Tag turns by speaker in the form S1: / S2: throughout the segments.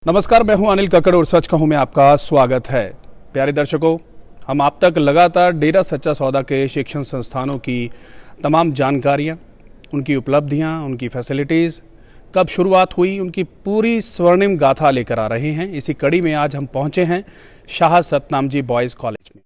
S1: नमस्कार, मैं हूं अनिल कक्कड़ और सच कहूं में आपका स्वागत है। प्यारे दर्शकों, हम आप तक लगातार डेरा सच्चा सौदा के शिक्षण संस्थानों की तमाम जानकारियां, उनकी उपलब्धियां, उनकी फैसिलिटीज़, कब शुरुआत हुई, उनकी पूरी स्वर्णिम गाथा लेकर आ रहे हैं। इसी कड़ी में आज हम पहुंचे हैं शाह सतनामजी बॉयज़ कॉलेज में।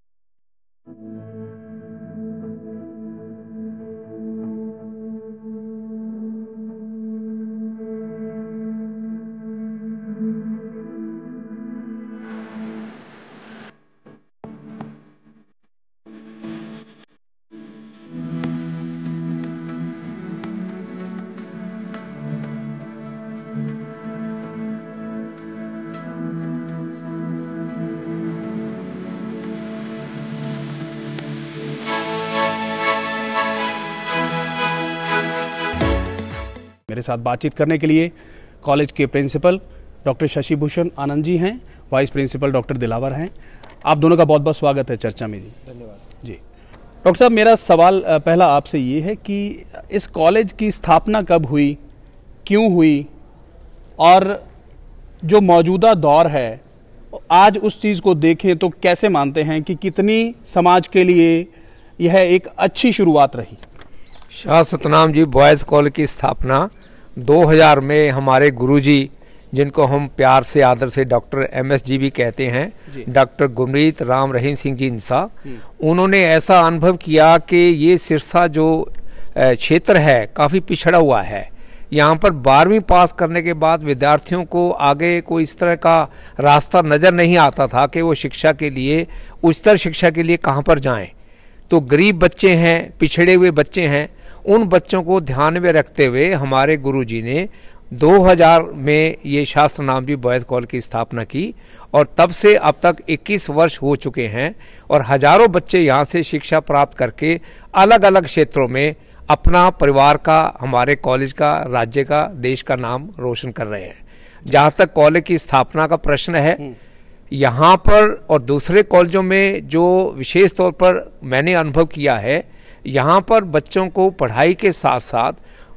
S1: मेरे साथ बातचीत करने के लिए कॉलेज के प्रिंसिपल डॉक्टर शशिभूषण आनंद जी हैं, वाइस प्रिंसिपल डॉक्टर दिलावर हैं। आप दोनों का बहुत बहुत स्वागत है चर्चा में जी।
S2: धन्यवाद
S1: जी। डॉक्टर साहब, मेरा सवाल पहला आपसे ये है कि इस कॉलेज की स्थापना कब हुई, क्यों हुई, और जो मौजूदा दौर है आज उस चीज़ को देखें तो कैसे मानते हैं कि कितनी समाज के लिए यह एक अच्छी शुरुआत रही?
S2: शाह सतनामजी बॉयज़ कॉलेज की स्थापना 2000 में हमारे गुरुजी, जिनको हम प्यार से आदर से डॉक्टर MS जी भी कहते हैं, डॉक्टर गुरमीत राम रहीम सिंह जी इंसा, उन्होंने ऐसा अनुभव किया कि ये सिरसा जो क्षेत्र है काफ़ी पिछड़ा हुआ है। यहाँ पर 12वीं पास करने के बाद विद्यार्थियों को आगे कोई इस तरह का रास्ता नज़र नहीं आता था कि वो शिक्षा के लिए, उच्चतर शिक्षा के लिए कहाँ पर जाएं। तो गरीब बच्चे हैं, पिछड़े हुए बच्चे हैं, उन बच्चों को ध्यान में रखते हुए हमारे गुरुजी ने 2000 में ये शाह सतनामजी बॉयज़ कॉलेज की स्थापना की और तब से अब तक 21 वर्ष हो चुके हैं और हजारों बच्चे यहाँ से शिक्षा प्राप्त करके अलग अलग क्षेत्रों में अपना, परिवार का, हमारे कॉलेज का, राज्य का, देश का नाम रोशन कर रहे हैं। जहाँ तक कॉलेज की स्थापना का प्रश्न है, यहाँ पर और दूसरे कॉलेजों में जो विशेष तौर पर मैंने अनुभव किया है, यहाँ पर बच्चों को पढ़ाई के साथ साथ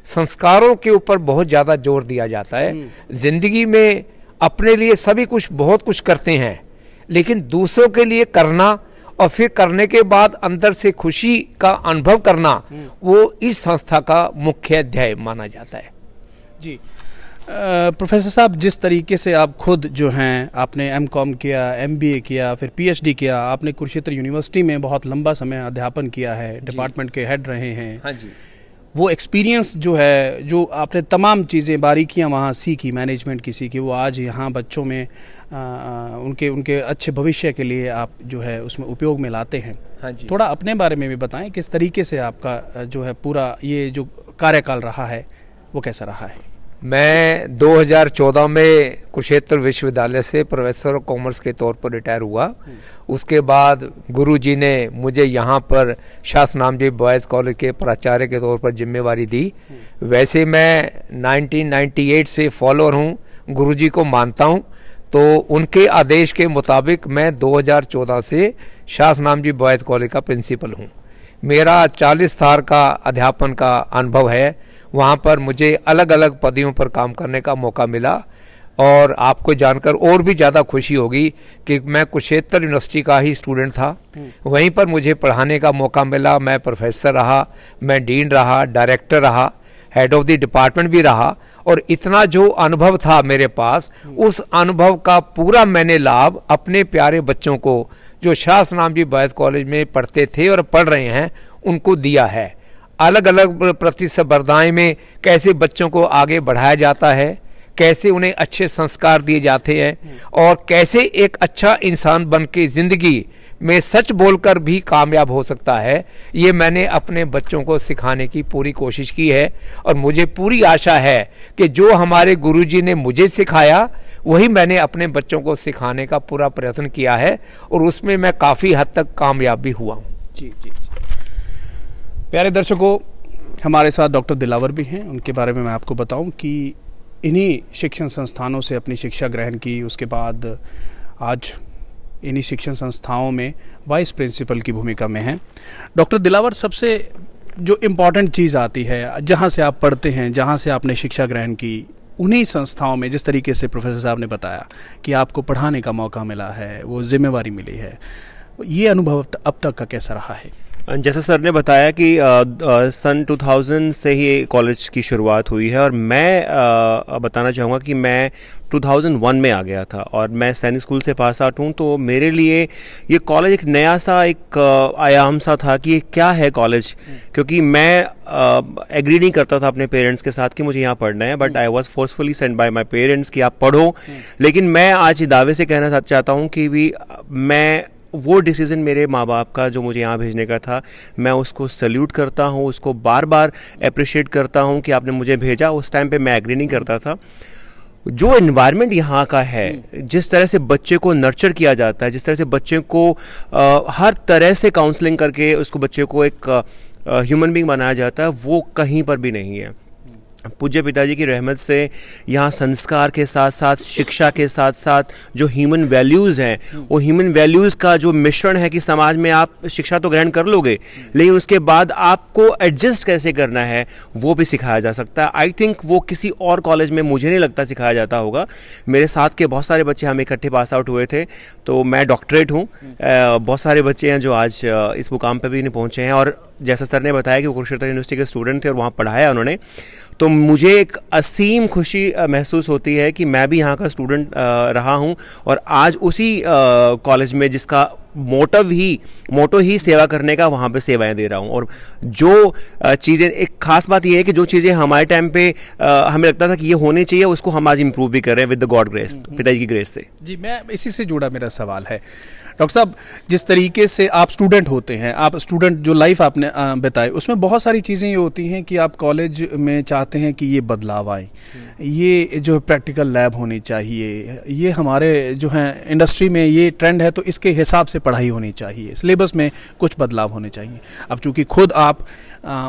S2: संस्कारों के ऊपर बहुत ज़्यादा जोर दिया जाता है। ज़िंदगी में अपने लिए सभी कुछ, बहुत कुछ करते हैं, लेकिन दूसरों के लिए करना और फिर करने के बाद अंदर से खुशी का अनुभव करना, वो इस संस्था का मुख्य ध्येय माना जाता है।
S1: जी। प्रोफेसर साहब, जिस तरीके से आप खुद जो हैं, आपने MCOM किया, MBA किया, फिर PhD किया, आपने कुरुक्षेत्र यूनिवर्सिटी में बहुत लंबा समय अध्यापन किया है, डिपार्टमेंट के हेड रहे हैं।
S2: हाँ जी।
S1: वो एक्सपीरियंस जो है, जो आपने तमाम चीज़ें, बारीकियां वहाँ सीखी, मैनेजमेंट की सीखी, वो आज यहाँ बच्चों में उनके अच्छे भविष्य के लिए आप जो है उसमें उपयोग में लाते हैं।
S2: हाँ जी।
S1: थोड़ा अपने बारे में भी बताएं, किस तरीके से आपका जो है पूरा ये जो कार्यकाल रहा है वो कैसा रहा है?
S2: मैं 2014 में कुरुक्षेत्र विश्वविद्यालय से प्रोफेसर ऑफ कॉमर्स के तौर पर रिटायर हुआ। उसके बाद गुरुजी ने मुझे यहाँ पर शाह सतनामजी बॉयज़ कॉलेज के प्राचार्य के तौर पर जिम्मेवारी दी। वैसे मैं 1998 से फॉलोअर हूँ, गुरुजी को मानता हूँ, तो उनके आदेश के मुताबिक मैं 2014 से शाह सतनामजी बॉयज़ कॉलेज का प्रिंसिपल हूँ। मेरा 40 साल का अध्यापन का अनुभव है। वहाँ पर मुझे अलग अलग पदों पर काम करने का मौका मिला और आपको जानकर और भी ज़्यादा खुशी होगी कि मैं कुरुक्षेत्र यूनिवर्सिटी का ही स्टूडेंट था। वहीं पर मुझे पढ़ाने का मौका मिला। मैं प्रोफेसर रहा, मैं डीन रहा, डायरेक्टर रहा, हेड ऑफ द डिपार्टमेंट भी रहा, और इतना जो अनुभव था मेरे पास, उस अनुभव का पूरा मैंने लाभ अपने प्यारे बच्चों को जो शाह सतनामजी बॉयज़ कॉलेज में पढ़ते थे और पढ़ रहे हैं उनको दिया है। अलग अलग प्रतिस्पर्धाएं में कैसे बच्चों को आगे बढ़ाया जाता है, कैसे उन्हें अच्छे संस्कार दिए जाते हैं और कैसे एक अच्छा इंसान बन के ज़िंदगी में सच बोलकर भी कामयाब हो सकता है, ये मैंने अपने बच्चों को सिखाने की पूरी कोशिश की है। और मुझे पूरी आशा है कि जो हमारे गुरुजी ने मुझे सिखाया वही मैंने अपने बच्चों को सिखाने का पूरा प्रयत्न किया है और उसमें मैं काफ़ी हद तक कामयाब भी हुआ हूँ।
S1: जी जी जी। प्यारे दर्शकों, हमारे साथ डॉक्टर दिलावर भी हैं। उनके बारे में मैं आपको बताऊं कि इन्हीं शिक्षण संस्थानों से अपनी शिक्षा ग्रहण की, उसके बाद आज इन्हीं शिक्षण संस्थाओं में वाइस प्रिंसिपल की भूमिका में हैं। डॉक्टर दिलावर, सबसे जो इम्पॉर्टेंट चीज़ आती है, जहाँ से आप पढ़ते हैं, जहाँ से आपने शिक्षा ग्रहण की, उन्हीं संस्थाओं में जिस तरीके से प्रोफेसर साहब ने बताया कि आपको पढ़ाने का मौका मिला है, वो जिम्मेवारी मिली है, ये अनुभव अब तक का कैसा रहा है?
S3: जैसा सर ने बताया कि सन 2000 से ही कॉलेज की शुरुआत हुई है, और मैं बताना चाहूँगा कि मैं 2001 में आ गया था और मैं सैनिक स्कूल से पास आउट हूँ। तो मेरे लिए ये कॉलेज एक नया सा एक आयाम सा था कि ये क्या है कॉलेज, क्योंकि मैं एग्री नहीं करता था अपने पेरेंट्स के साथ कि मुझे यहाँ पढ़ना है, but I was forcefully sent by my parents कि आप पढ़ो। लेकिन मैं आज दावे से कहना चाहता हूँ कि भी मैं वो डिसीज़न मेरे माँ बाप का जो मुझे यहाँ भेजने का था, मैं उसको सल्यूट करता हूँ, उसको बार बार अप्रिशिएट करता हूँ कि आपने मुझे भेजा। उस टाइम पे मैं एग्री नहीं करता था। जो एनवायरनमेंट यहाँ का है, जिस तरह से बच्चे को नर्चर किया जाता है, जिस तरह से बच्चे को हर तरह से काउंसलिंग करके उसको बच्चे को एक ह्यूमन बीइंग बनाया जाता है, वो कहीं पर भी नहीं है। पूज्य पिताजी की रहमत से यहाँ संस्कार के साथ साथ शिक्षा के साथ साथ जो ह्यूमन वैल्यूज़ हैं, वो ह्यूमन वैल्यूज़ का जो मिश्रण है कि समाज में आप शिक्षा तो ग्रहण कर लोगे, लेकिन उसके बाद आपको एडजस्ट कैसे करना है वो भी सिखाया जा सकता है। आई थिंक वो किसी और कॉलेज में मुझे नहीं लगता सिखाया जाता होगा। मेरे साथ के बहुत सारे बच्चे हम इकट्ठे पास आउट हुए थे, तो मैं डॉक्टरेट हूँ। बहुत सारे बच्चे हैं जो आज इस मुकाम पर भी नहीं पहुँचे हैं, और जैसा सर ने बताया कि वो कुरुक्षेत्र यूनिवर्सिटी के स्टूडेंट थे और वहाँ पढ़ाया उन्होंने, तो मुझे एक असीम खुशी महसूस होती है कि मैं भी यहाँ का स्टूडेंट रहा हूँ और आज उसी कॉलेज में जिसका मोटो ही सेवा करने का, वहाँ पे सेवाएं दे रहा हूँ। और जो चीज़ें, एक खास बात यह है कि जो चीज़ें हमारे टाइम पे हमें लगता था कि ये होनी चाहिए, उसको हम आज इम्प्रूव भी कर रहे हैं विद द गॉड ग्रेस, पिताजी की ग्रेस से।
S1: जी, मैं इसी से जुड़ा मेरा सवाल है डॉक्टर साहब, जिस तरीके से आप स्टूडेंट होते हैं, आप स्टूडेंट जो लाइफ आपने बताई, उसमें बहुत सारी चीज़ें ये होती हैं कि आप कॉलेज में चाहते हैं कि ये बदलाव आए, ये जो प्रैक्टिकल लैब होनी चाहिए, ये हमारे जो हैं इंडस्ट्री में ये ट्रेंड है, तो इसके हिसाब से पढ़ाई होनी चाहिए, सिलेबस में कुछ बदलाव होने चाहिए। अब चूंकि खुद आप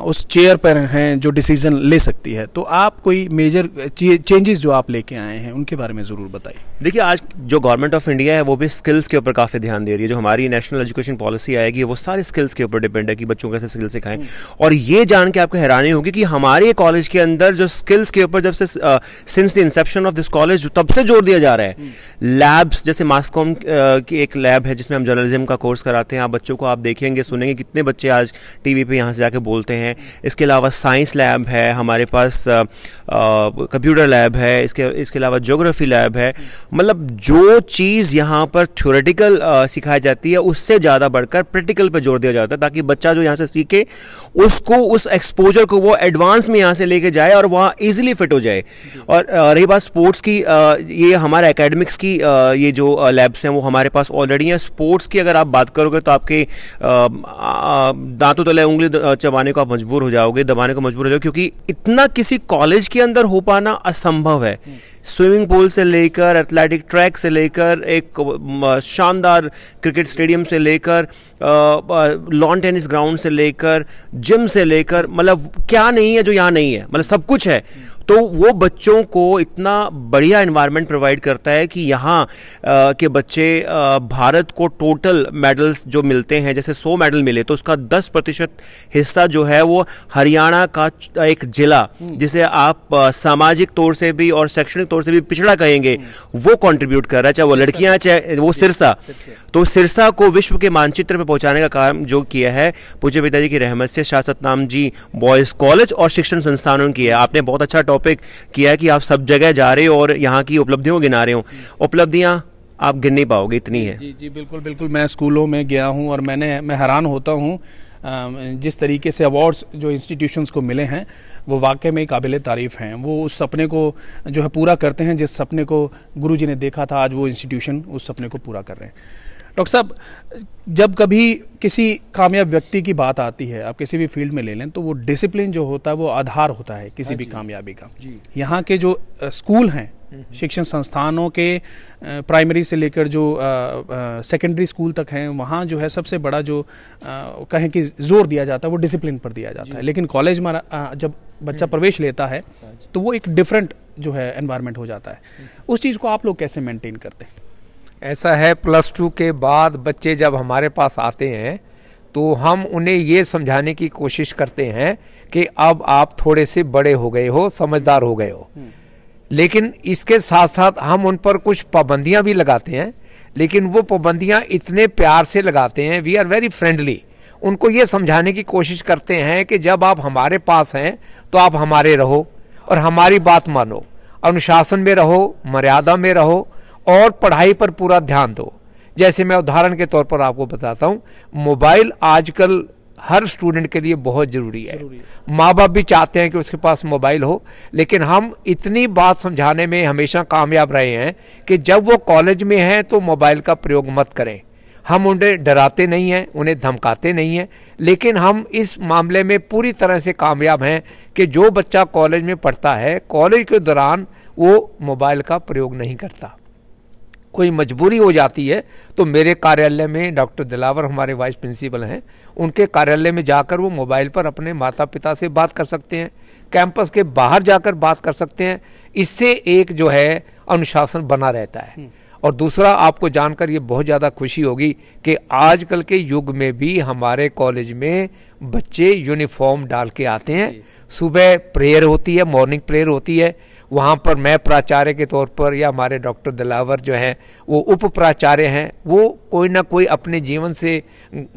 S1: उस चेयर पर हैं जो डिसीजन ले सकती है, तो आप कोई मेजर चेंजेस जो आप लेके आए हैं उनके बारे में ज़रूर बताइए।
S3: देखिए, आज जो गवर्नमेंट ऑफ इंडिया है वो भी स्किल्स के ऊपर काफ़ी ध्यान दे रही है। जो हमारी नेशनल एजुकेशन पॉलिसी आएगी वो सारे स्किल्स के ऊपर डिपेंड है कि बच्चों को कैसे स्किल सिखाएं। और ये जान के आपको हैरानी होगी कि हमारे कॉलेज के अंदर जो स्किल्स के ऊपर जब से since the Inception of this college तब से जोर दिया जा रहा है। लैब्स, जैसे मासकॉम की एक लैब है जिसमें हम जर्नलिज्म का कोर्स कराते हैं। आप बच्चों को आप देखेंगे, सुनेंगे कितने बच्चे आज टीवी पे यहाँ से जाके बोलते हैं। इसके अलावा साइंस लैब है हमारे पास, कंप्यूटर लैब है, इसके अलावा ज्योग्राफी लैब है। मतलब जो चीज़ यहाँ पर थ्योरेटिकल सिखाई जाती है उससे ज़्यादा बढ़कर प्रैक्टिकल पर जोर दिया जाता है, ताकि बच्चा जो यहाँ से सीखे उसको, उस एक्सपोजर को वो एडवांस में यहाँ से लेके जाए और वहाँ ईजिली फिट हो जाए। और रही बात स्पोर्ट्स की, ये हमारे एकेडमिक्स की ये जो लैब्स हैं वो हमारे पास ऑलरेडी हैं। स्पोर्ट्स की अगर आप बात करोगे तो आपके दांतों तले उंगली चबाने को आप मजबूर हो जाओगे, दबाने को मजबूर हो जाओगे, क्योंकि इतना किसी कॉलेज के अंदर हो पाना असंभव है। स्विमिंग पूल से लेकर, एथलेटिक ट्रैक से लेकर, एक शानदार क्रिकेट स्टेडियम से लेकर, लॉन टेनिस ग्राउंड से लेकर, जिम से लेकर, मतलब क्या नहीं है जो यहाँ नहीं है, मतलब सब कुछ है। तो वो बच्चों को इतना बढ़िया एनवायरनमेंट प्रोवाइड करता है कि यहाँ के बच्चे भारत को टोटल मेडल्स जो मिलते हैं, जैसे 100 मेडल मिले तो उसका 10% हिस्सा जो है वो हरियाणा का एक जिला, जिसे आप सामाजिक तौर से भी और शैक्षणिक तौर से भी पिछड़ा कहेंगे, वो कंट्रीब्यूट कर रहा है, चाहे वो लड़कियां चाहे वो सिरसा। तो सिरसा को विश्व के मानचित्र पर पहुंचाने का काम जो किया है पूज्य पिताजी की रहमत से शाह सतनाम जी बॉयज़ कॉलेज और शिक्षण संस्थानों ने किया है। आपने बहुत अच्छा टॉपिक किया है कि आप सब जगह जा रहे हो और यहाँ की उपलब्धियों को गिना रहे हो। उपलब्धियाँ आप गिन नहीं पाओगे, इतनी है।
S1: जी जी, बिल्कुल बिल्कुल। मैं स्कूलों में गया हूँ और मैं हैरान होता हूँ जिस तरीके से अवार्ड्स जो इंस्टीट्यूशंस को मिले हैं वो वाकई में काबिल तारीफ़ हैं। वो उस सपने को जो है पूरा करते हैं, जिस सपने को गुरुजी ने देखा था, आज वो इंस्टीट्यूशन उस सपने को पूरा कर रहे हैं। डॉक्टर साहब, जब कभी किसी कामयाब व्यक्ति की बात आती है, आप किसी भी फील्ड में ले लें, तो वो डिसिप्लिन जो होता है वो आधार होता है किसी भी कामयाबी का। यहाँ के जो स्कूल हैं, शिक्षण संस्थानों के प्राइमरी से लेकर जो सेकेंडरी स्कूल तक हैं, वहाँ जो है सबसे बड़ा जो कहें कि जोर दिया जाता है वो डिसिप्लिन पर दिया जाता है। लेकिन कॉलेज में जब बच्चा प्रवेश लेता है तो वो एक डिफरेंट जो है एनवायरनमेंट हो जाता है। उस चीज़ को आप लोग कैसे मेंटेन करते हैं?
S2: ऐसा है, +2 के बाद बच्चे जब हमारे पास आते हैं तो हम उन्हें ये समझाने की कोशिश करते हैं कि अब आप थोड़े से बड़े हो गए हो, समझदार हो गए हो। लेकिन इसके साथ साथ हम उन पर कुछ पाबंदियां भी लगाते हैं, लेकिन वो पाबंदियां इतने प्यार से लगाते हैं, वी आर वेरी फ्रेंडली। उनको ये समझाने की कोशिश करते हैं कि जब आप हमारे पास हैं तो आप हमारे रहो और हमारी बात मानो, अनुशासन में रहो, मर्यादा में रहो और पढ़ाई पर पूरा ध्यान दो। जैसे मैं उदाहरण के तौर पर आपको बताता हूँ, मोबाइल आजकल हर स्टूडेंट के लिए बहुत ज़रूरी है। माँ बाप भी चाहते हैं कि उसके पास मोबाइल हो, लेकिन हम इतनी बात समझाने में हमेशा कामयाब रहे हैं कि जब वो कॉलेज में हैं तो मोबाइल का प्रयोग मत करें। हम उन्हें डराते नहीं हैं, उन्हें धमकाते नहीं हैं, लेकिन हम इस मामले में पूरी तरह से कामयाब हैं कि जो बच्चा कॉलेज में पढ़ता है, कॉलेज के दौरान वो मोबाइल का प्रयोग नहीं करता। कोई मजबूरी हो जाती है तो मेरे कार्यालय में डॉक्टर दिलावर हमारे वाइस प्रिंसिपल हैं, उनके कार्यालय में जाकर वो मोबाइल पर अपने माता पिता से बात कर सकते हैं, कैंपस के बाहर जाकर बात कर सकते हैं। इससे एक जो है अनुशासन बना रहता है। और दूसरा, आपको जानकर ये बहुत ज़्यादा खुशी होगी कि आजकल के युग में भी हमारे कॉलेज में बच्चे यूनिफॉर्म डाल के आते हैं। सुबह प्रेयर होती है, मॉर्निंग प्रेयर होती है, वहाँ पर मैं प्राचार्य के तौर पर या हमारे डॉक्टर दिलावर जो हैं वो उप प्राचार्य हैं, वो कोई ना कोई अपने जीवन से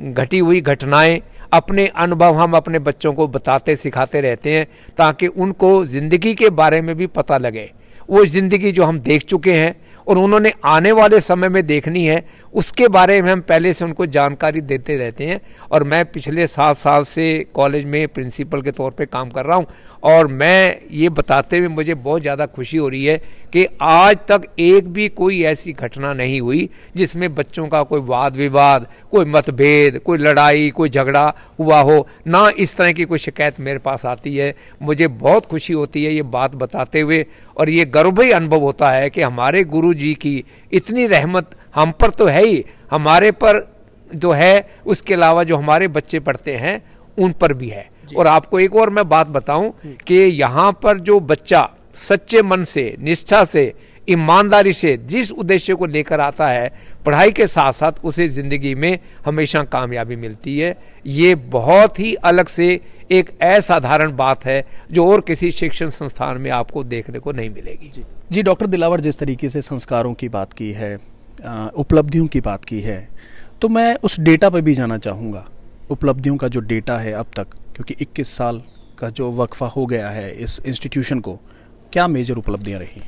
S2: घटी हुई घटनाएं, अपने अनुभव हम अपने बच्चों को बताते सिखाते रहते हैं ताकि उनको ज़िंदगी के बारे में भी पता लगे। वो ज़िंदगी जो हम देख चुके हैं और उन्होंने आने वाले समय में देखनी है, उसके बारे में हम पहले से उनको जानकारी देते रहते हैं। और मैं पिछले 7 साल से कॉलेज में प्रिंसिपल के तौर पे काम कर रहा हूं और मैं ये बताते हुए मुझे बहुत ज़्यादा खुशी हो रही है कि आज तक एक भी कोई ऐसी घटना नहीं हुई जिसमें बच्चों का कोई वाद विवाद, कोई मतभेद, कोई लड़ाई, कोई झगड़ा हुआ हो। ना इस तरह की कोई शिकायत मेरे पास आती है। मुझे बहुत खुशी होती है ये बात बताते हुए और ये गर्वभरी अनुभव होता है कि हमारे गुरु जी की इतनी रहमत हम पर तो है ही, हमारे पर जो है उसके अलावा जो हमारे बच्चे पढ़ते हैं उन पर भी है। और आपको एक और मैं बात बताऊं कि यहाँ पर जो बच्चा सच्चे मन से, निष्ठा से, ईमानदारी से जिस उद्देश्य को लेकर आता है, पढ़ाई के साथ साथ उसे ज़िंदगी में हमेशा कामयाबी मिलती है। ये बहुत ही अलग से एक असाधारण बात है जो और किसी शिक्षण संस्थान में आपको देखने को नहीं मिलेगी।
S1: जी डॉक्टर दिलावर, जिस तरीके से संस्कारों की बात की है, उपलब्धियों की बात की है, तो मैं उस डेटा पर भी जाना चाहूँगा। उपलब्धियों का जो डेटा है अब तक, क्योंकि 21 साल का जो वक्फा हो गया है इस इंस्टीट्यूशन को, क्या मेजर उपलब्धियाँ रही?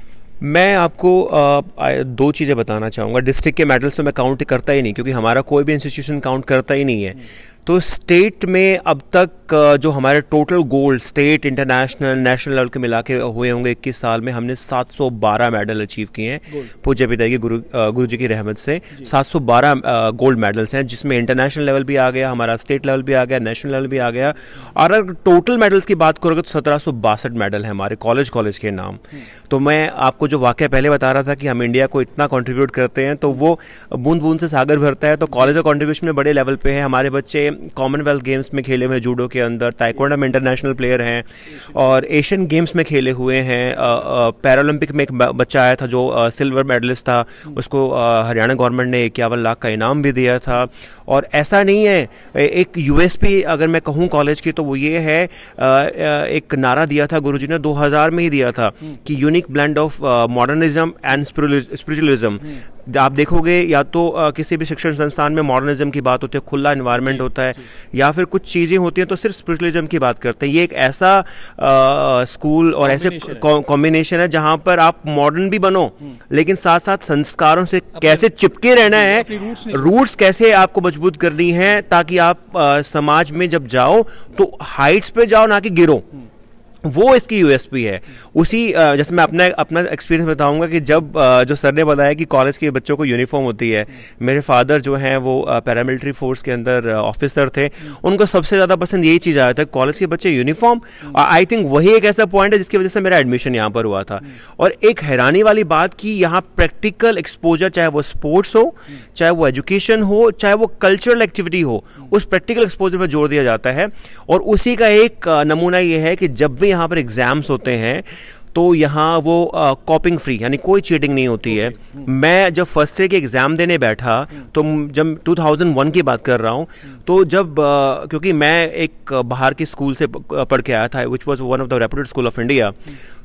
S3: मैं आपको 2 चीज़ें बताना चाहूँगा। डिस्ट्रिक्ट के मेडल्स तो मैं काउंट करता ही नहीं, क्योंकि हमारा कोई भी इंस्टीट्यूशन काउंट करता ही नहीं है। तो स्टेट में अब तक जो हमारे total gold state, international, national level के मिला के हुए होंगे 21 साल में, हमने 712 मेडल अचीव किए हैं पूज्य पिता की गुरु जी की रहमत से। 712 गोल्ड मेडल्स हैं, जिसमें इंटरनेशनल लेवल भी आ गया, हमारा स्टेट लेवल भी आ गया, नेशनल लेवल भी आ गया। और अगर टोटल मेडल्स की बात करोगे तो 1762 मेडल है हमारे कॉलेज के नाम। तो मैं आपको जो वाक़या पहले बता रहा था कि हम इंडिया को इतना कंट्रीब्यूट करते हैं, तो वो बूंद बूंद से सागर भरता है। तो कॉलेज का कंट्रीब्यूशन में बड़े लेवल पे है। हमारे बच्चे कॉमनवेल्थ गेम्स में खेले हुए, जूडो के अंदर, ताइक्वांडो में इंटरनेशनल प्लेयर हैं और एशियन गेम्स में खेले हुए हैं। पैरालंपिक में एक बच्चा आया था जो सिल्वर मेडलिस्ट था, उसको हरियाणा गवर्नमेंट ने 51 लाख का इनाम भी दिया था। और ऐसा नहीं है, एक यूएसपी अगर मैं कहूँ कॉलेज की तो वो ये है, एक नारा दिया था गुरुजी ने 2000 में ही दिया था कि unique blend of modernism and spiritualism. आप देखोगे या तो किसी भी शिक्षण संस्थान में मॉडर्निज्म की बात होती है, खुला एनवायरनमेंट होता है, या फिर कुछ चीज़ें होती हैं तो सिर्फ स्पिरिचुअलिज्म की बात करते हैं। ये एक ऐसा स्कूल और ऐसे कॉम्बिनेशन है जहां पर आप मॉडर्न भी बनो, लेकिन साथ साथ संस्कारों से कैसे चिपके रहना है, रूट्स कैसे आपको मजबूत करनी है, ताकि आप समाज में जब जाओ तो हाइट्स पे जाओ, ना कि गिरो। वो इसकी यूएसपी है। उसी जैसे मैं अपना एक्सपीरियंस बताऊंगा कि जब जो सर ने बताया कि कॉलेज के बच्चों को यूनिफॉर्म होती है, मेरे फादर जो हैं वो पैरामिलिट्री फोर्स के अंदर ऑफिसर थे, उनको सबसे ज़्यादा पसंद यही चीज़ आया था, कॉलेज के बच्चे यूनिफॉर्म। आई थिंक वही एक ऐसा पॉइंट है जिसकी वजह से मेरा एडमिशन यहाँ पर हुआ था। और एक हैरानी वाली बात कि यहाँ प्रैक्टिकल एक्सपोजर, चाहे वो स्पोर्ट्स हो, चाहे वो एजुकेशन हो, चाहे वो कल्चरल एक्टिविटी हो, उस प्रैक्टिकल एक्सपोजर पर जोर दिया जाता है। और उसी का एक नमूना ये है कि जब भी यहाँ पर एग्जाम्स होते हैं तो यहाँ वो कॉपिंग फ्री, यानी कोई चीटिंग नहीं होती है। मैं जब फर्स्ट ईयर के एग्ज़ाम देने बैठा तो जब 2001 की बात कर रहा हूँ, तो जब क्योंकि मैं एक बाहर के स्कूल से पढ़ के आया था, which was one of the reputed school of India,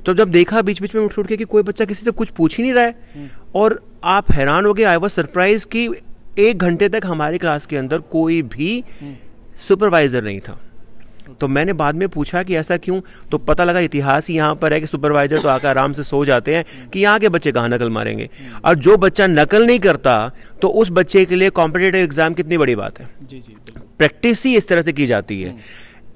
S3: तो जब देखा बीच बीच में उठ के कि कोई बच्चा किसी से कुछ पूछ ही नहीं रहा है, और आप हैरान हो गए। आई वॉज सरप्राइज कि 1 घंटे तक हमारी क्लास के अंदर कोई भी सुपरवाइजर नहीं था। तो मैंने बाद में पूछा कि ऐसा क्यों, तो पता लगा इतिहास ही यहाँ पर है कि सुपरवाइजर तो आकर आराम से सो जाते हैं कि यहाँ के बच्चे कहाँ नकल मारेंगे, और जो बच्चा नकल नहीं करता तो उस बच्चे के लिए कॉम्पिटिटिव एग्जाम कितनी बड़ी बात है। प्रैक्टिस ही इस तरह से की जाती है,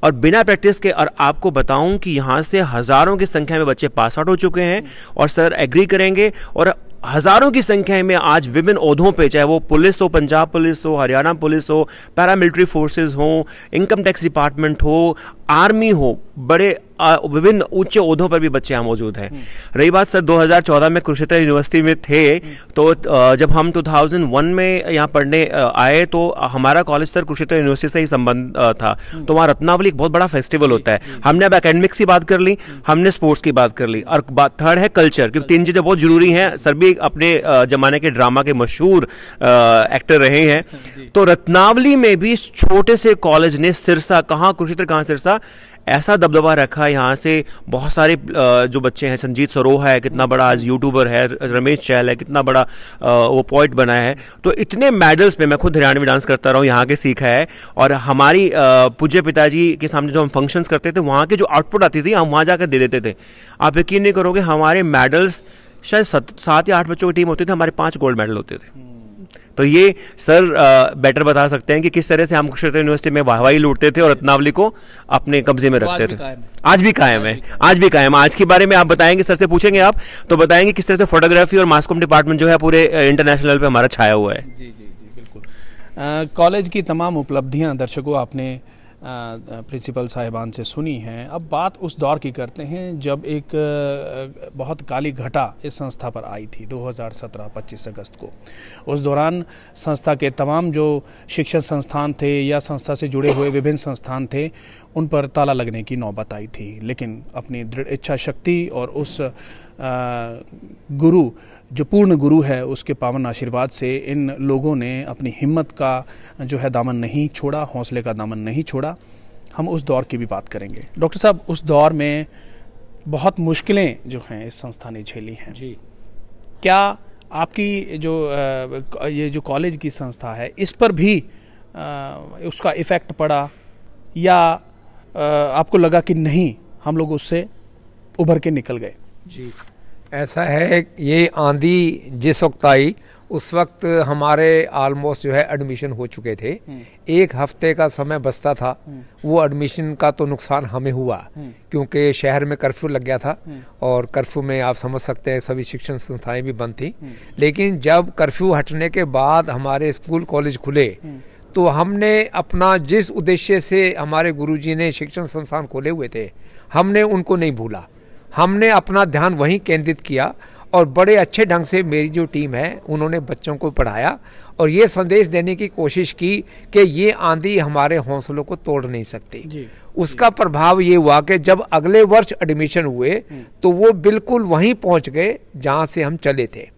S3: और बिना प्रैक्टिस के। और आपको बताऊं कि यहाँ से हज़ारों की संख्या में बच्चे पास आउट हो चुके हैं, और सर एग्री करेंगे, और हज़ारों की संख्या में आज विभिन्न ओहदों पे, चाहे वो पुलिस हो, पंजाब पुलिस हो, हरियाणा पुलिस हो, पैरामिलिट्री फोर्सेस हो, इनकम टैक्स डिपार्टमेंट हो, आर्मी हो, बड़े विभिन्न उच्च ओहदों पर भी बच्चे यहाँ मौजूद हैं। रही बात सर 2014 में कुरुक्षेत्र यूनिवर्सिटी में थे, तो जब हम 2001 में यहाँ पढ़ने आए तो हमारा कॉलेज सर कुरुक्षेत्र यूनिवर्सिटी से ही संबंध था। तो वहाँ रत्नावली एक बहुत बड़ा फेस्टिवल होता है। हमने अब एकेडमिक्स की बात कर ली, हमने स्पोर्ट्स की बात कर ली, और बात थर्ड है कल्चर, क्योंकि 3 चीज़ें बहुत जरूरी हैं। सर भी अपने जमाने के ड्रामा के मशहूर एक्टर रहे हैं, तो रत्नावली में भी इस छोटे से कॉलेज ने सिरसा, कहाँ कुरुक्षेत्र कहाँ सिरसा, ऐसा दबदबा रखा। यहाँ से बहुत सारे जो बच्चे हैं, संजीत सरोहा है, कितना बड़ा आज यूट्यूबर है, रमेश चहल है, कितना बड़ा वो पोइट बना है। तो इतने मेडल्स पे, मैं खुद हरियाणवी डांस करता रहा हूँ, यहाँ के सीखा है, और हमारी पूज्य पिताजी के सामने जो हम फंक्शंस करते थे, वहाँ की जो आउटपुट आती थी हम वहाँ जाकर दे देते थे। आप यकीन नहीं करोगे, हमारे मेडल्स शायद 7 या 8 बच्चों की टीम होती थी, हमारे 5 गोल्ड मेडल होते थे। तो ये सर बेटर बता सकते हैं कि किस तरह से हम कुरुक्षेत्र यूनिवर्सिटी में वाहवाही लूटते थे और रत्नावली को अपने कब्जे में रखते थे। आज भी कायम है, आज भी कायम। आज के बारे में आप बताएंगे, सर से पूछेंगे आप, तो बताएंगे किस तरह से फोटोग्राफी और मास कॉम डिपार्टमेंट जो है पूरे इंटरनेशनल पे हमारा छाया हुआ है।
S1: जी जी जी बिल्कुल। कॉलेज की तमाम उपलब्धियां दर्शकों आपने प्रिंसिपल साहिबान से सुनी हैं। अब बात उस दौर की करते हैं जब एक बहुत काली घटा इस संस्था पर आई थी 2017 25 अगस्त को। उस दौरान संस्था के तमाम जो शिक्षण संस्थान थे या संस्था से जुड़े हुए विभिन्न संस्थान थे, उन पर ताला लगने की नौबत आई थी। लेकिन अपनी दृढ़ इच्छा शक्ति और उस गुरु जो पूर्ण गुरु है उसके पावन आशीर्वाद से इन लोगों ने अपनी हिम्मत का जो है दामन नहीं छोड़ा, हौसले का दामन नहीं छोड़ा। हम उस दौर की भी बात करेंगे। डॉक्टर साहब, उस दौर में बहुत मुश्किलें जो हैं इस संस्था ने झेली हैं जी। क्या आपकी जो ये जो कॉलेज की संस्था है, इस पर भी उसका इफ़ेक्ट पड़ा, या आपको लगा कि नहीं हम लोग उससे उभर के निकल गए?
S2: जी, ऐसा है, ये आंधी जिस वक्त आई उस वक्त हमारे ऑलमोस्ट जो है एडमिशन हो चुके थे। 1 हफ्ते का समय बचता था। वो एडमिशन का तो नुकसान हमें हुआ, क्योंकि शहर में कर्फ्यू लग गया था, और कर्फ्यू में आप समझ सकते हैं सभी शिक्षण संस्थाएं भी बंद थी। लेकिन जब कर्फ्यू हटने के बाद हमारे स्कूल कॉलेज खुले, तो हमने अपना जिस उद्देश्य से हमारे गुरुजी ने शिक्षण संस्थान खोले हुए थे, हमने उनको नहीं भूला। हमने अपना ध्यान वहीं केंद्रित किया, और बड़े अच्छे ढंग से मेरी जो टीम है उन्होंने बच्चों को पढ़ाया, और ये संदेश देने की कोशिश की कि ये आंधी हमारे हौसलों को तोड़ नहीं सकती। उसका प्रभाव ये हुआ कि जब अगले वर्ष एडमिशन हुए तो वो बिल्कुल वहीं पहुंच गए जहां से हम चले थे।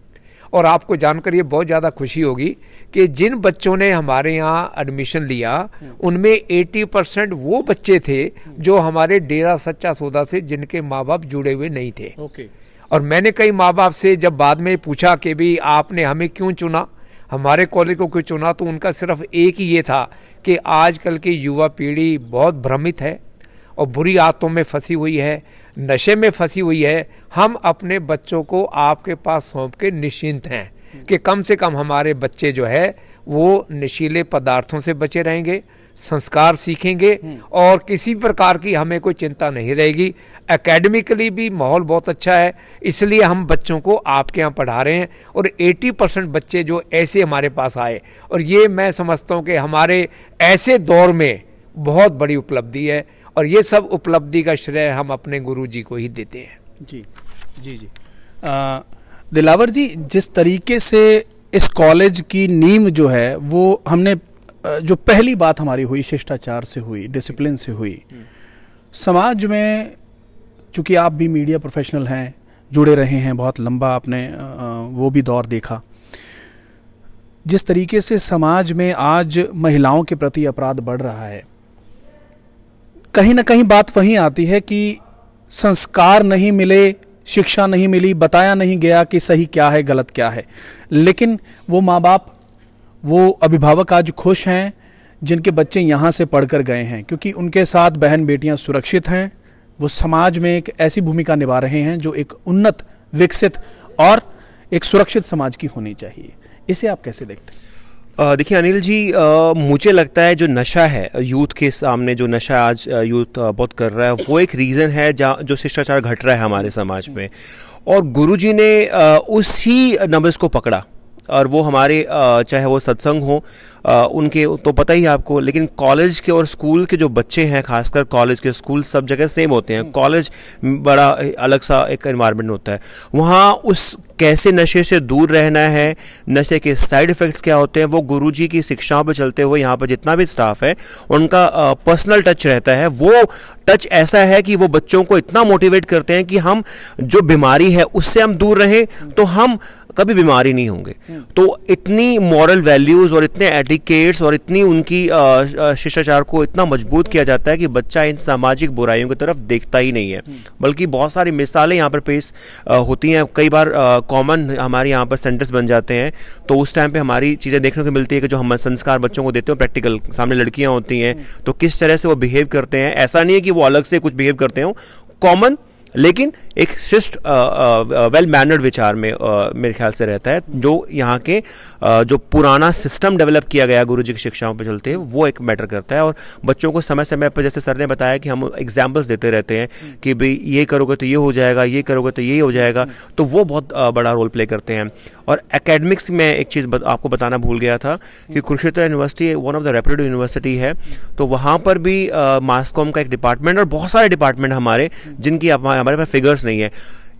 S2: और आपको जानकर ये बहुत ज़्यादा खुशी होगी कि जिन बच्चों ने हमारे यहाँ एडमिशन लिया उनमें 80% वो बच्चे थे जो हमारे डेरा सच्चा सौदा से जिनके माँ बाप जुड़े हुए नहीं थे। और मैंने कई माँ बाप से जब बाद में पूछा कि भी आपने हमें क्यों चुना, हमारे कॉलेज को क्यों चुना, तो उनका सिर्फ एक ही ये था कि आजकल की युवा पीढ़ी बहुत भ्रमित है और बुरी आदतों में फंसी हुई है, नशे में फंसी हुई है। हम अपने बच्चों को आपके पास सौंप के निश्चिंत हैं कि कम से कम हमारे बच्चे जो है वो नशीले पदार्थों से बचे रहेंगे, संस्कार सीखेंगे, और किसी प्रकार की हमें कोई चिंता नहीं रहेगी। एकेडमिकली भी माहौल बहुत अच्छा है, इसलिए हम बच्चों को आपके यहाँ पढ़ा रहे हैं। और 80% बच्चे जो ऐसे हमारे पास आए, और ये मैं समझता हूँ कि हमारे ऐसे दौर में बहुत बड़ी उपलब्धि है, और ये सब उपलब्धि का श्रेय हम अपने गुरुजी को ही देते हैं।
S1: जी जी जी। दिलावर जी, जिस तरीके से इस कॉलेज की नींव जो है वो हमने जो पहली बात हमारी हुई शिष्टाचार से हुई, डिसिप्लिन से हुई, समाज में चूँकि आप भी मीडिया प्रोफेशनल हैं, जुड़े रहे हैं, बहुत लंबा आपने वो भी दौर देखा, जिस तरीके से समाज में आज महिलाओं के प्रति अपराध बढ़ रहा है, कहीं ना कहीं बात वहीं आती है कि संस्कार नहीं मिले, शिक्षा नहीं मिली, बताया नहीं गया कि सही क्या है गलत क्या है। लेकिन वो माँ बाप, वो अभिभावक आज खुश हैं जिनके बच्चे यहाँ से पढ़कर गए हैं, क्योंकि उनके साथ बहन बेटियाँ सुरक्षित हैं, वो समाज में एक ऐसी भूमिका निभा रहे हैं जो एक उन्नत, विकसित और एक सुरक्षित समाज की होनी चाहिए। इसे आप कैसे देखते हैं?
S3: देखिए अनिल जी, मुझे लगता है जो नशा है, यूथ के सामने जो नशा आज यूथ बहुत कर रहा है, वो एक रीज़न है जो शिष्टाचार घट रहा है हमारे समाज में। और गुरुजी ने उसी नब्ज़ को पकड़ा, और वो हमारे चाहे वो सत्संग हो उनके तो पता ही आपको, लेकिन कॉलेज के और स्कूल के जो बच्चे हैं, खासकर कॉलेज के, स्कूल सब जगह सेम होते हैं, कॉलेज बड़ा अलग सा एक एनवायरनमेंट होता है। वहाँ उस कैसे नशे से दूर रहना है, नशे के साइड इफ़ेक्ट्स क्या होते हैं, वो गुरुजी की शिक्षाओं पर चलते हुए यहाँ पर जितना भी स्टाफ है उनका पर्सनल टच रहता है। वो टच ऐसा है कि वो बच्चों को इतना मोटिवेट करते हैं कि हम जो बीमारी है उससे हम दूर रहें तो हम कभी बीमारी नहीं होंगे। तो इतनी मॉरल वैल्यूज़ और इतने एटिकेट्स और इतनी उनकी शिष्टाचार को इतना मजबूत किया जाता है कि बच्चा इन सामाजिक बुराइयों की तरफ देखता ही नहीं है। बल्कि बहुत सारी मिसालें यहाँ पर पेश होती हैं। कई बार कॉमन हमारे यहाँ पर सेंटर्स बन जाते हैं, तो उस टाइम पे हमारी चीज़ें देखने को मिलती है कि जो हम संस्कार बच्चों को देते हैं प्रैक्टिकल, सामने लड़कियाँ होती हैं तो किस तरह से वो बिहेव करते हैं। ऐसा नहीं है कि वो अलग से कुछ बिहेव करते हो, कॉमन लेकिन एक शिष्ट वेल मैनर्ड विचार में मेरे ख्याल से रहता है। जो यहाँ के जो पुराना सिस्टम डेवलप किया गया गुरुजी की शिक्षाओं पे चलते हैं, वो एक मैटर करता है। और बच्चों को समय समय पर, जैसे सर ने बताया कि हम एग्जाम्पल्स देते रहते हैं कि भाई ये करोगे तो ये हो जाएगा, ये करोगे तो ये हो जाएगा, तो वो बहुत बड़ा रोल प्ले करते हैं। और एकेडमिक्स में एक चीज़ आपको बताना भूल गया था कि Kurukshetra university one of the reputed university है, तो वहाँ पर भी मास कॉम का एक डिपार्टमेंट और बहुत सारे डिपार्टमेंट हमारे जिनकी हमारे पास फिगर्स नहीं है।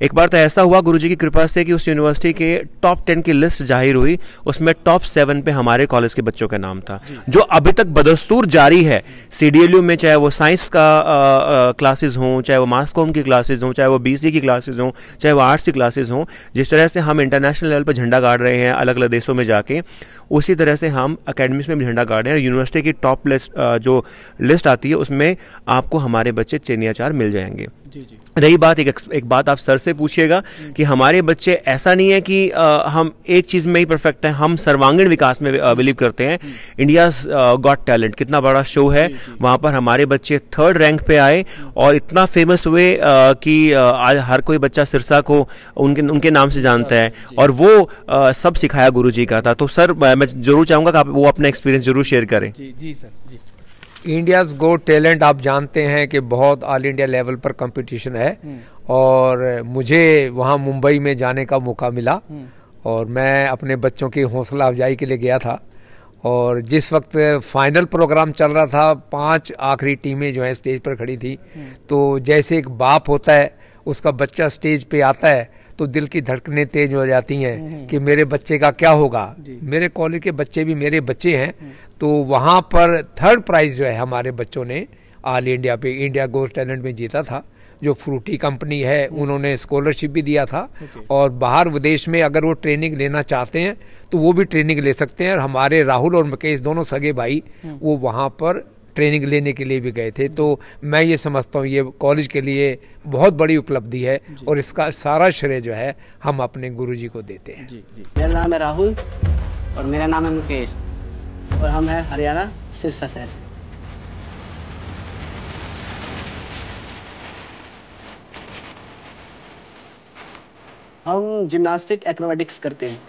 S3: एक बार तो ऐसा हुआ गुरुजी की कृपा से कि उस यूनिवर्सिटी के टॉप 10 की लिस्ट जाहिर हुई, उसमें टॉप 7 पे हमारे कॉलेज के बच्चों का नाम था, जो अभी तक बदस्तूर जारी है। CDLU में चाहे वो साइंस का क्लासेस हों, चाहे वो मास कॉम की क्लासेस हों, चाहे वो BC की क्लासेस हों, चाहे वो आर्ट्स की क्लासेस हों, जिस तरह से हम इंटरनेशनल लेवल पर झंडा गाड़ रहे हैं अलग अलग देशों में जाके, उसी तरह से हम अकेडमिक्स में भी झंडा गाड़ रहे हैं। यूनिवर्सिटी की टॉप लिस्ट जो लिस्ट आती है उसमें आपको हमारे बच्चे चेनियाचार मिल जाएंगे। रही बात एक बात आप सर से पूछिएगा कि हमारे बच्चे, ऐसा नहीं है कि हम एक चीज़ में ही परफेक्ट हैं, हम सर्वांगीण विकास में बिलीव करते हैं। इंडियाज़ गॉट टैलेंट कितना बड़ा शो है, वहाँ पर हमारे बच्चे 3rd रैंक पे आए और इतना फेमस हुए कि आज हर कोई बच्चा सिरसा को उनके नाम से जानता है, और वो सब सिखाया गुरुजी का था। तो सर मैं जरूर चाहूँगा कि आप वो अपना एक्सपीरियंस जरूर शेयर करें।
S2: जी सर जी। इंडियाज़ गॉट टैलेंट आप जानते हैं कि बहुत ऑल इंडिया लेवल पर कंपटीशन है, और मुझे वहाँ मुंबई में जाने का मौका मिला और मैं अपने बच्चों की हौसला अफजाई के लिए गया था। और जिस वक्त फाइनल प्रोग्राम चल रहा था, 5 आखिरी टीमें जो है स्टेज पर खड़ी थी, तो जैसे एक बाप होता है, उसका बच्चा स्टेज पे आता है तो दिल की धड़कनें तेज हो जाती हैं कि मेरे बच्चे का क्या होगा। मेरे कॉलेज के बच्चे भी मेरे बच्चे हैं। तो वहाँ पर 3rd प्राइज़ जो है हमारे बच्चों ने ऑल इंडिया पे इंडिया गोट टैलेंट में जीता था। जो फ्रूटी कंपनी है उन्होंने स्कॉलरशिप भी दिया था, और बाहर विदेश में अगर वो ट्रेनिंग लेना चाहते हैं तो वो भी ट्रेनिंग ले सकते हैं। और हमारे राहुल और मुकेश दोनों सगे भाई वो वहाँ पर ट्रेनिंग लेने के लिए भी गए थे। तो मैं ये समझता हूँ ये कॉलेज के लिए बहुत बड़ी उपलब्धि है, और इसका सारा श्रेय जो है हम अपने गुरुजी को देते हैं।
S4: मेरा नाम है राहुल और मेरा नाम है मुकेश, और हम हैं हरियाणा सिरसा शहर से। हम जिम्नास्टिक एक्रोबैटिक्स करते हैं।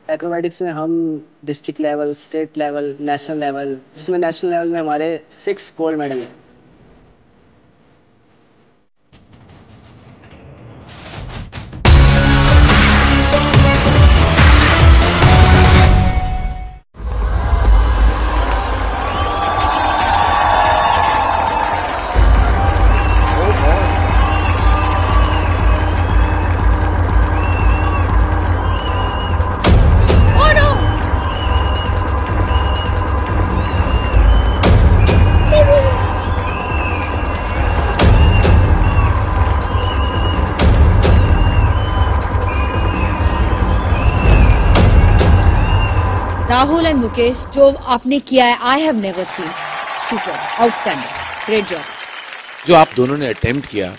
S4: एक्रोबैटिक्स में हम district level, state level, national level, जिसमें नेशनल लेवल में हमारे 6 गोल्ड मेडल हैं।
S5: राहुल एंड मुकेश, जो आपने किया है, I have never seen, super, outstanding, great job.
S6: जो आप दोनों ने अटेम्प्ट किया,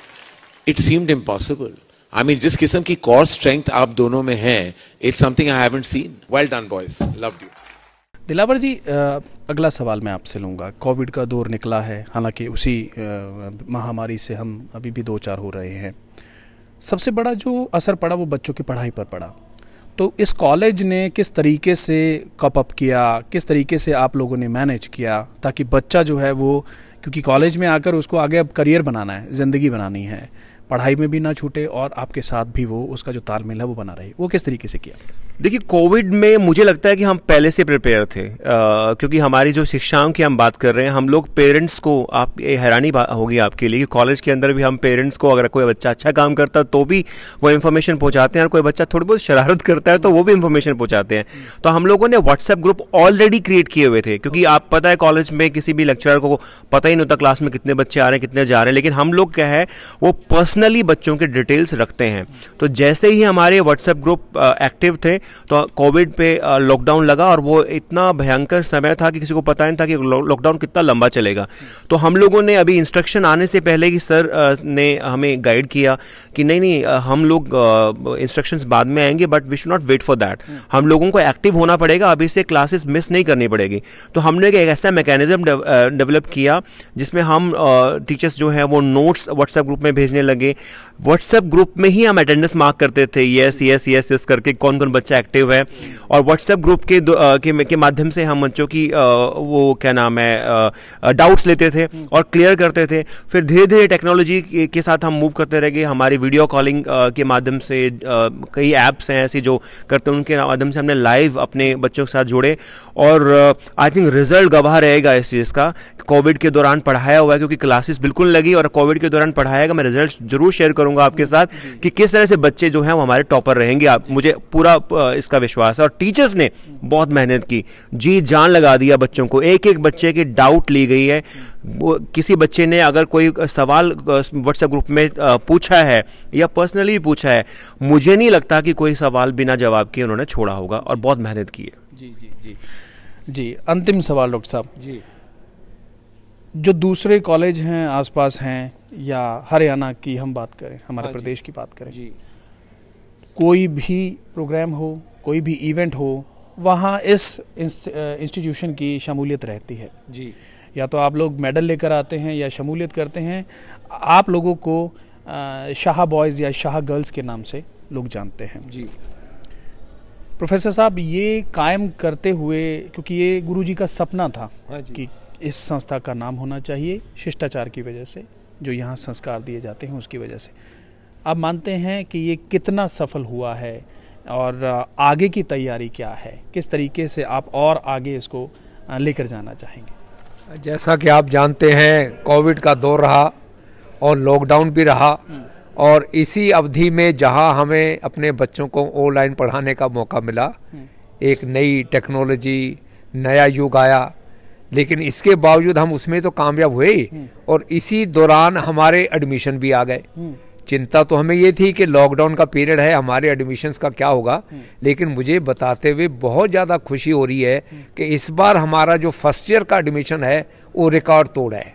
S6: it seemed impossible. I mean जिस किस्म की कोर स्ट्रेंथ आप दोनों में है, it's something I haven't seen. Well done boys, loved you.
S1: Dilawar ji, अगला सवाल मैं आपसे लूँगा। कोविड का दौर निकला है, हालांकि उसी महामारी से हम अभी भी दो चार हो रहे हैं। सबसे बड़ा जो असर पड़ा वो बच्चों की पढ़ाई पर पड़ा। तो इस कॉलेज ने किस तरीके से कप अप किया, किस तरीके से आप लोगों ने मैनेज किया ताकि बच्चा जो है वो, क्योंकि कॉलेज में आकर उसको आगे अब करियर बनाना है, ज़िंदगी बनानी है, पढ़ाई में भी ना छूटे और आपके साथ भी वो उसका जो तालमेल है वो बना रहे, वो किस तरीके से किया?
S3: देखिए, कोविड में मुझे लगता है कि हम पहले से प्रिपेयर थे, क्योंकि हमारी जो शिक्षाओं की हम बात कर रहे हैं, हम लोग पेरेंट्स को, आप ये हैरानी होगी आपके लिए कि कॉलेज के अंदर भी हम पेरेंट्स को, अगर कोई बच्चा अच्छा काम करता है तो भी वो इन्फॉर्मेशन पहुंचाते हैं, और कोई बच्चा थोड़ी बहुत शरारत करता है तो वो भी इन्फॉर्मेशन पहुंचाते हैं। तो हम लोगों ने व्हाट्सएप ग्रुप ऑलरेडी क्रिएट किए हुए थे, क्योंकि आप पता है कॉलेज में किसी भी लेक्चरर को पता ही नहीं होता क्लास में कितने बच्चे आ रहे हैं, कितने जा रहे हैं, लेकिन हम लोग क्या है वो पर्सनली बच्चों के डिटेल्स रखते हैं। तो जैसे ही हमारे व्हाट्सएप ग्रुप एक्टिव थे तो कोविड पे लॉकडाउन लगा, और वो इतना भयंकर समय था कि किसी को पता नहीं था कि लॉकडाउन कितना लंबा चलेगा। तो हम लोगों ने अभी इंस्ट्रक्शन आने से पहले ही सर ने हमें गाइड किया कि नहीं, हम लोग इंस्ट्रक्शंस बाद में आएंगे, but we should not wait for that. हम लोगों को एक्टिव होना पड़ेगा, अभी से क्लासेस मिस नहीं करनी पड़ेगी। तो हमने एक ऐसा मैकेनिज्म डेवलप किया जिसमें हम टीचर्स जो है वो नोट्स व्हाट्सएप ग्रुप में भेजने लगे। व्हाट्सएप ग्रुप में ही हम अटेंडेंस मार्क करते थे, यस यस यस यस करके कौन कौन बच्चा एक्टिव है, और व्हाट्सएप ग्रुप के माध्यम से हम बच्चों की वो क्या नाम है डाउट्स लेते थे और क्लियर करते थे। फिर धीरे धीरे टेक्नोलॉजी के साथ हम मूव करते रह गए। हमारी वीडियो कॉलिंग के माध्यम से कई ऐप्स हैं ऐसी जो करते हैं, उनके माध्यम से हमने लाइव अपने बच्चों के साथ जुड़े, और आई थिंक रिजल्ट गवाह रहेगा इस चीज़ का। कोविड के दौरान पढ़ाया हुआ है, क्योंकि क्लासेस बिल्कुल लगी, और कोविड के दौरान पढ़ाएगा, मैं रिजल्ट जरूर शेयर करूंगा आपके साथ कि किस तरह से बच्चे जो हैं वो हमारे टॉपर रहेंगे। आप, मुझे पूरा इसका विश्वास है। और टीचर्स ने बहुत मेहनत की, जी जान लगा दिया बच्चों को, एक एक बच्चे की डाउट ली गई है। किसी बच्चे ने अगर कोई सवाल व्हाट्सएप ग्रुप में पूछा है या पर्सनली पूछा है, मुझे नहीं लगता कि कोई सवाल बिना जवाब के उन्होंने छोड़ा होगा, और बहुत मेहनत की है।
S1: जी जी जी जी। अंतिम सवाल डॉक्टर साहब जी, जो दूसरे कॉलेज हैं आसपास हैं, या हरियाणा की हम बात करें, हमारे प्रदेश की बात करें जी, कोई भी प्रोग्राम हो, कोई भी इवेंट हो, वहाँ इस इंस्टीट्यूशन की शमूलियत रहती है जी। या तो आप लोग मेडल लेकर आते हैं या शमूलियत करते हैं। आप लोगों को शाह बॉयज़ या शाह गर्ल्स के नाम से लोग जानते हैं जी। प्रोफेसर साहब, ये कायम करते हुए, क्योंकि ये गुरुजी का सपना था कि इस संस्था का नाम होना चाहिए, शिष्टाचार की वजह से, जो यहाँ संस्कार दिए जाते हैं उसकी वजह से, आप मानते हैं कि ये कितना सफल हुआ है, और आगे की तैयारी क्या है, किस तरीके से आप और आगे इसको लेकर जाना चाहेंगे?
S2: जैसा कि आप जानते हैं, कोविड का दौर रहा और लॉकडाउन भी रहा, और इसी अवधि में जहां हमें अपने बच्चों को ऑनलाइन पढ़ाने का मौका मिला, एक नई टेक्नोलॉजी, नया युग आया, लेकिन इसके बावजूद हम उसमें तो कामयाब हुए ही, और इसी दौरान हमारे एडमिशन भी आ गए। चिंता तो हमें ये थी कि लॉकडाउन का पीरियड है, हमारे एडमिशन्स का क्या होगा, लेकिन मुझे बताते हुए बहुत ज़्यादा खुशी हो रही है कि इस बार हमारा जो फर्स्ट ईयर का एडमिशन है वो रिकॉर्ड तोड़ है।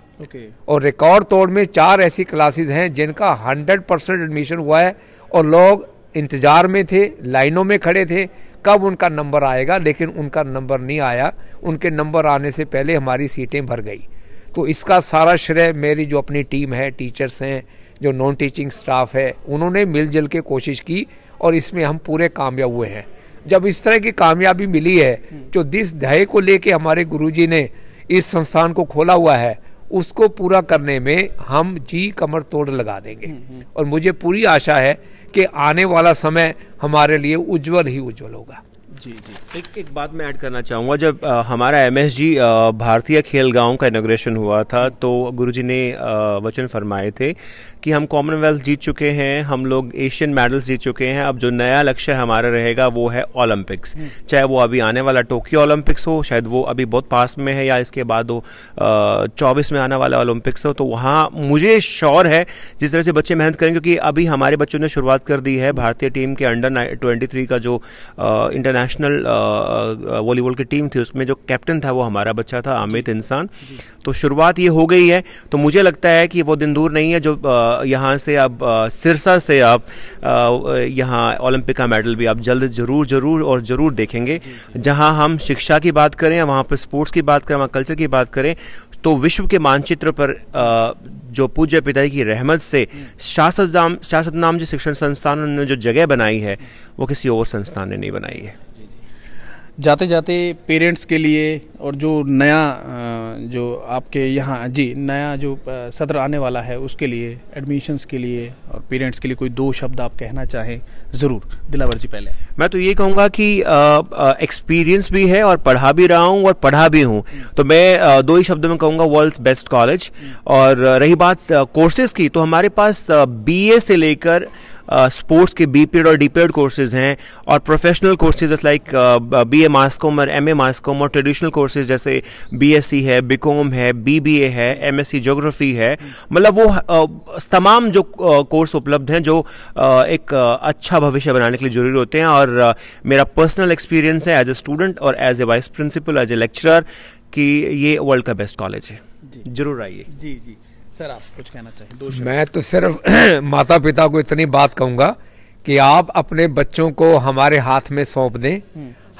S2: और रिकॉर्ड तोड़ में 4 ऐसी क्लासेस हैं जिनका 100% एडमिशन हुआ है, और लोग इंतज़ार में थे, लाइनों में खड़े थे कब उनका नंबर आएगा, लेकिन उनका नंबर नहीं आया। उनके नंबर आने से पहले हमारी सीटें भर गई। तो इसका सारा श्रेय मेरी जो अपनी टीम है, टीचर्स हैं, जो नॉन टीचिंग स्टाफ है, उन्होंने मिलजुल के कोशिश की, और इसमें हम पूरे कामयाब हुए हैं। जब इस तरह की कामयाबी मिली है, जो जिस ध्येय को लेके हमारे गुरुजी ने इस संस्थान को खोला हुआ है, उसको पूरा करने में हम जी कमर तोड़ लगा देंगे। और मुझे पूरी आशा है कि आने वाला समय हमारे लिए उज्जवल ही उज्जवल होगा।
S3: जी जी। एक बात मैं ऐड करना चाहूँगा, जब हमारा MSG भारतीय खेल गांव का इनॉग्रेशन हुआ था, तो गुरुजी ने वचन फरमाए थे कि हम कॉमनवेल्थ जीत चुके हैं, हम लोग एशियन मेडल्स जीत चुके हैं, अब जो नया लक्ष्य हमारा रहेगा वो है ओलंपिक्स। चाहे वो अभी आने वाला टोक्यो ओलंपिक्स हो, शायद वो अभी बहुत पास में है, या इसके बाद वो 24 में आने वाला ओलंपिक्स हो, तो वहाँ मुझे श्योर है जिस तरह से बच्चे मेहनत करेंगे, क्योंकि अभी हमारे बच्चों ने शुरुआत कर दी है। भारतीय टीम के अंडर 23 का जो इंटरनेशनल नेशनल वॉलीबॉल की टीम थी, उसमें जो कैप्टन था वो हमारा बच्चा था, अमित इंसान। तो शुरुआत ये हो गई है, तो मुझे लगता है कि वो दिन दूर नहीं है जो यहाँ से अब सिरसा से आप यहाँ ओलंपिक का मेडल भी आप जल्द जरूर देखेंगे। जहाँ हम शिक्षा की बात करें, वहाँ पर स्पोर्ट्स की बात करें, वहाँ कल्चर की बात करें, तो विश्व के मानचित्र पर जो पूज्य पिता की रहमत से शासक नाम जो शिक्षण संस्थानों ने जो जगह बनाई है वो किसी और संस्थान ने नहीं बनाई है।
S1: जाते जाते पेरेंट्स के लिए और जो नया जो आपके यहाँ नया जो सत्र आने वाला है उसके लिए, एडमिशन्स के लिए और पेरेंट्स के लिए कोई 2 शब्द आप कहना चाहें ज़रूर। दिलावर जी पहले
S3: मैं तो ये कहूँगा कि एक्सपीरियंस भी है और पढ़ा भी रहा हूँ और पढ़ा भी हूँ, तो मैं 2 ही शब्दों में कहूँगा वर्ल्ड्स बेस्ट कॉलेज। और रही बात कोर्सेज की, तो हमारे पास BA से लेकर स्पोर्ट्स के बी पीरियड और डी पीरियड कोर्सेज हैं, और प्रोफेशनल कोर्सेज लाइक BA मास कॉम और MA मास कॉम, और ट्रेडिशनल कोर्सेज जैसे BSc है, BCom है, BBA है, MSc ज्योग्राफी है। मतलब वो तमाम जो कोर्स उपलब्ध हैं जो एक अच्छा भविष्य बनाने के लिए जरूरी होते हैं। और मेरा पर्सनल एक्सपीरियंस है एज ए स्टूडेंट और as a vice principal, as a lecturer, कि ये वर्ल्ड का बेस्ट कॉलेज है। जरूर आइए।
S1: जी सर, आप कुछ कहना चाहें? 2 शब्द।
S2: मैं तो सिर्फ माता पिता को इतनी बात कहूँगा कि आप अपने बच्चों को हमारे हाथ में सौंप दें,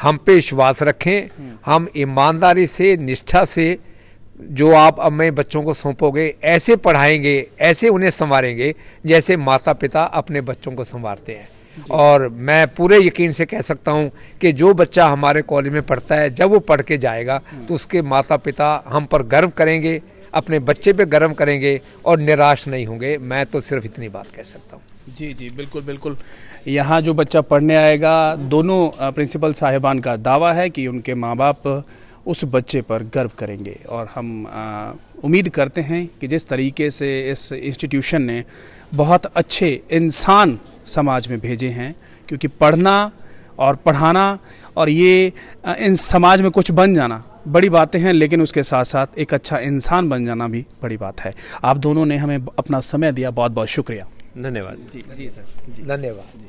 S2: हम पे विश्वास रखें, हम ईमानदारी से, निष्ठा से जो आप अपने बच्चों को सौंपोगे ऐसे पढ़ाएंगे, ऐसे उन्हें संवारेंगे जैसे माता पिता अपने बच्चों को संवारते हैं। और मैं पूरे यकीन से कह सकता हूं कि जो बच्चा हमारे कॉलेज में पढ़ता है, जब वो पढ़ के जाएगा तो उसके माता पिता हम पर गर्व करेंगे, अपने बच्चे पे गर्व करेंगे और निराश नहीं होंगे। मैं तो सिर्फ इतनी बात कह सकता हूँ।
S1: जी बिल्कुल। यहाँ जो बच्चा पढ़ने आएगा, दोनों प्रिंसिपल साहिबान का दावा है कि उनके माँ बाप उस बच्चे पर गर्व करेंगे। और हम उम्मीद करते हैं कि जिस तरीके से इस इंस्टीट्यूशन ने बहुत अच्छे इंसान समाज में भेजे हैं, क्योंकि पढ़ना और पढ़ाना और ये इन समाज में कुछ बन जाना बड़ी बातें हैं, लेकिन उसके साथ साथ एक अच्छा इंसान बन जाना भी बड़ी बात है। आप दोनों ने हमें अपना समय दिया, बहुत बहुत शुक्रिया।
S3: धन्यवाद।
S1: जी सर,
S2: धन्यवाद।